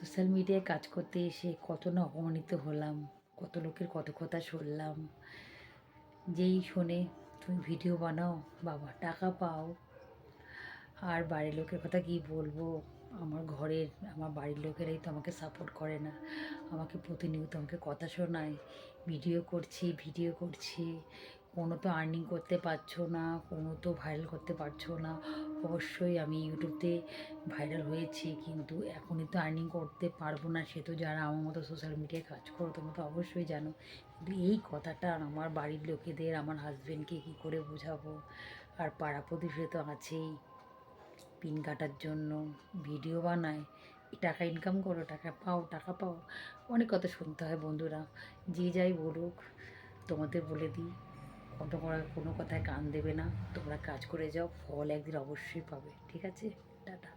Social মিডিয়ায় কাজ করতে এসে কত না অপমানিত হলাম, কত লোকের কত কথা শুনলাম। যেই শোনে তুমি ভিডিও বানাও, বাবা টাকা পাও। আর বাড়ির লোকের কথা কি বলবো, আমার বাড়ির লোকেরাই তো আমাকে সাপোর্ট করে না, আমাকে প্রতিনিয়ত আমাকে কথা শোনায়। ভিডিও করছি, কোনো তো আর্নিং করতে পারছো না, কোনো তো ভাইরাল করতে পারছো না। অবশ্যই আমি ইউটিউবতে ভাইরাল হয়েছি, কিন্তু এখনই তো আর্নিং করতে পারবো না। সে তো যারা আমার মতো সোশ্যাল মিডিয়ায় কাজ করো তোমরা তো অবশ্যই জানো। কিন্তু এই কথাটা আমার বাড়ির লোকেদের, আমার হাজব্যান্ডকে কী করে বোঝাবো। আর পাড়া প্রতিবেশী তো আছেই, পিন কাটার জন্য ভিডিও বানায়, টাকা ইনকাম করো, টাকা পাও, অনেক কথা শুনতে হয় বন্ধুরা। যে যাই বলুক, তোমাদের বলে দিই, কোনো কথায় কান দেবে না। তোমরা কাজ করে যাও, ফল একদিন অবশ্যই পাবে। ঠিক আছে, টাটা।